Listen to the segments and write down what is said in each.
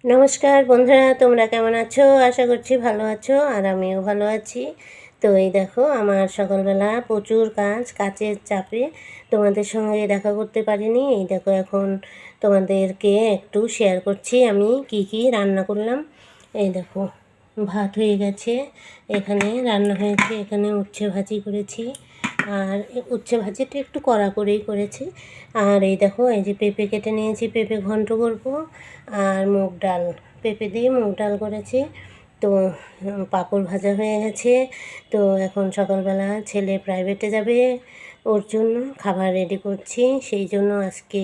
নমস্কার বন্ধুরা, তোমরা কেমন আছো? আশা করছি ভালো আছো, আর আমিও ভালো আছি। তো এই দেখো, আমার সকালবেলা প্রচুর কাজের চাপে তোমাদের সঙ্গে দেখা করতে পারিনি। এই দেখো, এখন তোমাদেরকে একটু শেয়ার করছি আমি কি কি রান্না করলাম। এই দেখো, ভাত হয়ে গেছে, এখানে রান্না হয়েছে, এখানে উচ্ছে ভাজি করেছি, আর উচ্ছে ভাজিটা একটু কড়া করেই করেছি। আর এই দেখো, এই যে পেঁপে কেটে নিয়েছি, পেঁপে ঘন্ট করব। আর মুগ ডাল, পেঁপে দিয়ে মুগ ডাল করেছি। তো পাঁপড় ভাজা হয়ে গেছে। তো এখন সকালবেলা ছেলে প্রাইভেটে যাবে, ওর জন্য খাবার রেডি করছি। সেই জন্য আজকে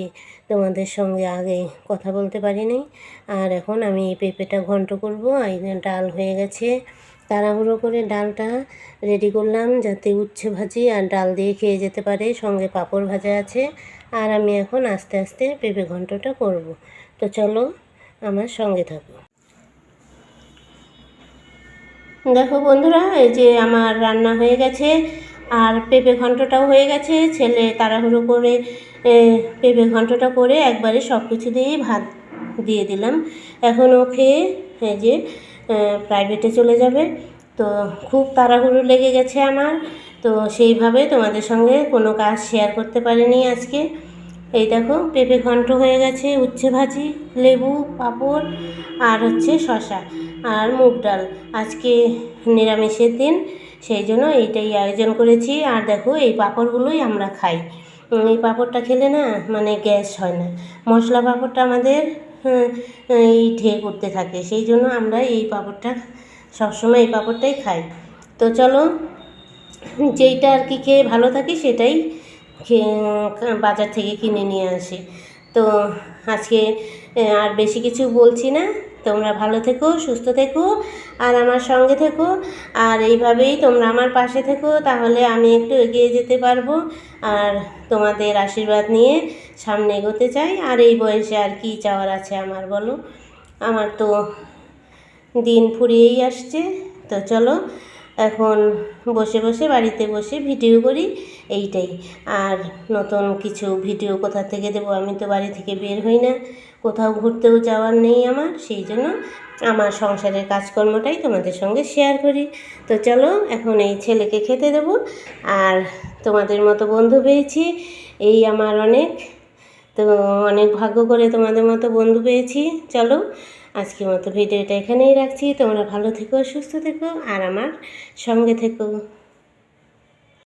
তোমাদের সঙ্গে আগে কথা বলতে পারিনি। আর এখন আমি এই পেঁপেটা ঘন্ট করব। এই ডাল হয়ে গেছে, তাড়াহুড়ো করে ডালটা রেডি করলাম যাতে উচ্ছে ভাজি আর ডাল দিয়ে খেয়ে যেতে পারে, সঙ্গে পাঁপড় ভাজা আছে। আর আমি এখন আস্তে আস্তে পেঁপে ঘন্টটা করব। তো চলো, আমার সঙ্গে থাকো। দেখো বন্ধুরা, এই যে আমার রান্না হয়ে গেছে, আর পেঁপে ঘন্টটাও হয়ে গেছে। ছেলে তাড়াহুড়ো করে পেঁপে ঘন্টটা করে একবারে সব কিছু দিয়েই ভাত দিয়ে দিলাম। এখন ও খেয়ে এই যে প্রাইভেটে চলে যাবে। তো খুব তাড়াহুড়ো লেগে গেছে আমার, তো সেইভাবে তোমাদের সঙ্গে কোনো কাজ শেয়ার করতে পারিনি আজকে। এই দেখো, পেঁপে ঘন্ট হয়ে গেছে, উচ্ছে ভাজি, লেবু, পাঁপড়, আর হচ্ছে শসা, আর মুগ ডাল। আজকে নিরামিষের দিন, সেই জন্য এইটাই আয়োজন করেছি। আর দেখো, এই পাঁপড়গুলোই আমরা খাই। এই পাঁপড়টা খেলে না, মানে গ্যাস হয় না। মশলা পাঁপড়টা আমাদের এই ঢের করতে থাকে, সেই জন্য আমরা এই পাঁপড়টা সবসময় এই পাঁপড়টাই খাই। তো চলো, যেইটা আর কি খেয়ে ভালো থাকি সেটাই বাজার থেকে কিনে নিয়ে আসি। তো আজকে আর বেশি কিছু বলছি না। তোমরা ভালো থেকো, সুস্থ থেকো, আর আমার সঙ্গে থেকো। আর এইভাবেই তোমরা আমার পাশে থেকো, তাহলে আমি একটু এগিয়ে যেতে পারবো। আর তোমাদের আশীর্বাদ নিয়ে সামনে এগোতে চাই। আর এই বয়সে আর কি চাওয়ার আছে আমার, বলো? আমার তো দিন ফুরিয়েই আসছে। তো চলো, এখন বসে বসে বাড়িতে বসে ভিডিও করি, এইটাই। আর নতুন কিছু ভিডিও কোথা থেকে দেবো? আমি তো বাড়ি থেকে বের হই না, কোথাও ঘুরতেও যাওয়ার নেই আমার, সেই জন্য আমার সংসারের কাজকর্মটাই তোমাদের সঙ্গে শেয়ার করি। তো চলো, এখন এই ছেলেকে খেতে দেবো। আর তোমাদের মতো বন্ধু পেয়েছি, এই আমার অনেক। তো অনেক ভাগ্য করে তোমাদের মতো বন্ধু পেয়েছি। চলো, আজকের মতো ভিডিওটা এখানেই রাখছি। তোমরা ভালো থেকো, সুস্থ থেকো, আর আমার সঙ্গে থেকো।